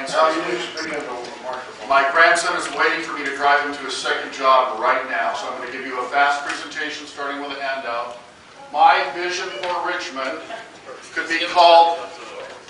grandson. My grandson is waiting for me to drive him to his second job right now, so I'm going to give you a fast presentation starting with a handout. My vision for Richmond could be called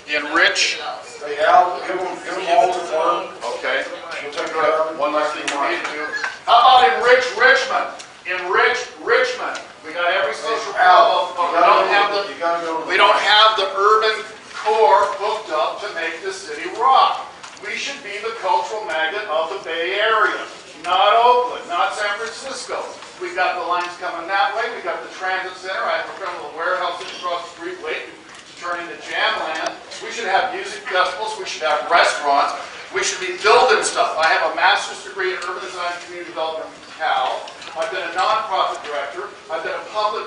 Enrich. Hey Al, give them all the word. Okay. We'll take care of it. One last thing for me to do. How about Enrich Richmond? Enrich Richmond. We got every social problem, but we don't have the urban core hooked up to make the city rock. We should be the cultural magnet of the Bay Area, not Oakland, not San Francisco. We've got the lines coming that way. We've got the transit center. I have a friend with a warehouse across the street waiting to turn into Jamland. We should have music festivals. We should have restaurants. We should be building stuff. I have a master's degree in urban design and community development from Cal. I've been a nonprofit director. I've been a public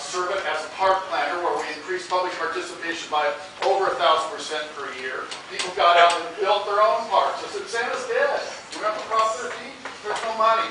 servant as a park planner where we increased public participation by over 1,000% per year. People got out and built their own parks. I said, Santa's dead. We're going to crop their feet. There's no money.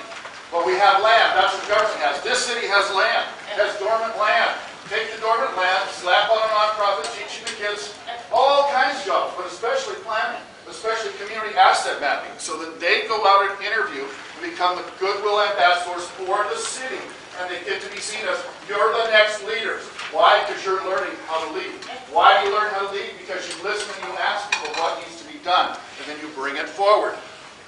But we have land. That's what the government has. This city has land. It has dormant land. Take the dormant land, slap on a nonprofit, teaching the kids all kinds of jobs, but especially planning, especially community asset mapping, so that they go out and interview and become the goodwill ambassadors for the city. And they get to be seen as, you're the next leaders. Why? Because you're learning how to lead. Why do you learn how to lead? Because you listen and you ask people what needs to be done, and then you bring it forward.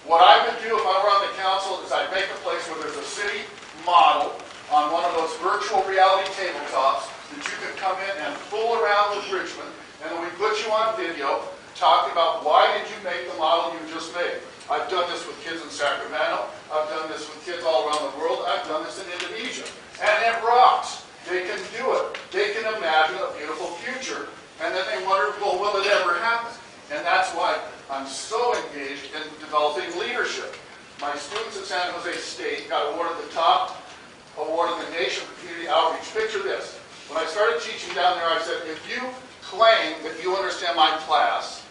What I would do if I were on the council is I'd make a place where there's a city model on one of those virtual reality tabletops that you could come in and fool around with Richmond, and then we put you on video talking about why did you make the model you just made. I've done this with kids in Sacramento. I've done this with kids all around the world. I've done this in Indonesia. And it rocks. They can do it. They can imagine a beautiful future. And then they wonder, well, will it ever happen? And that's why I'm so engaged in developing leadership. My students at San Jose State got awarded the top award in the nation for community outreach. Picture this. When I started teaching down there, I said, if you claim that you understand my class,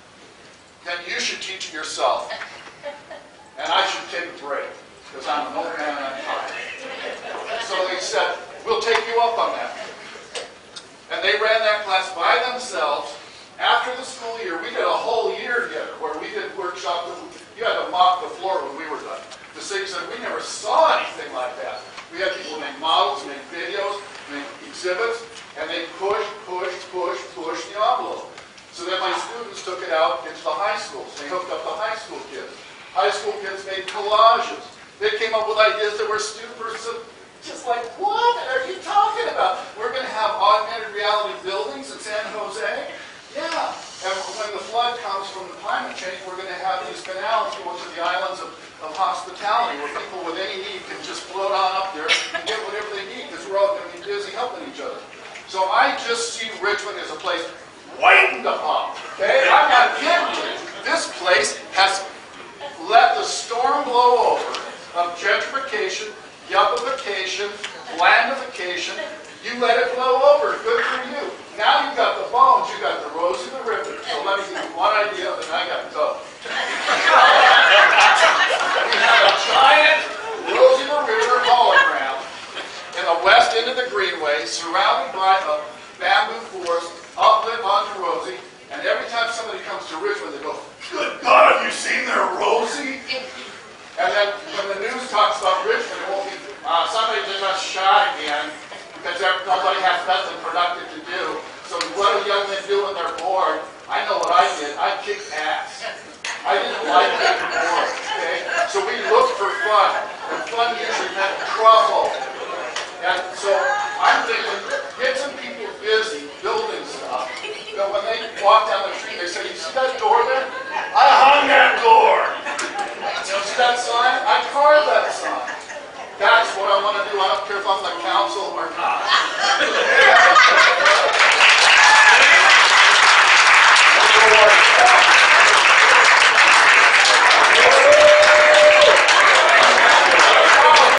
then you should teach it yourself. And I should take a break, because I'm an old man and I'm tired. So they said, we'll take you up on that. And they ran that class by themselves. After the school year, we did a whole year together where we did workshops. You had to mop the floor when we were done. The city said, we never saw anything like that. We had people make models, make videos, make exhibits, and they push the envelope. So then my students took it out into the high schools. They hooked up the high school kids. High school kids made collages. They came up with ideas that were super, just like, what are you talking about? We're going to have augmented reality buildings in San Jose? Yeah. And when the flood comes from the climate change, we're going to have these canals going to the islands of hospitality where people with any need can just float on up there and get whatever they need because we're all going to be busy helping each other. So I just see Richmond as a place waiting to pop. Okay? I'm not kidding you. This place has let the storm blow over of gentrification, yuppification, blandification. You let it blow over. Good for you. Now you've got the bones, you've got the rose and the river. So let me give you one idea, and I got to go. We have a giant rose and the river hologram in the west end of the Greenway, surrounded by a bamboo forest, uplit onto Rosie, and every time somebody comes to Richmond, they go, good God, have you seen their Rosie? And then when the news talks about Richmond, it won't be, somebody just shot again, because nobody has nothing productive to do. So what do young men do when they're bored? I know what I did. I kicked ass. I didn't like being bored, okay? So we looked for fun, and fun usually meant trouble. And so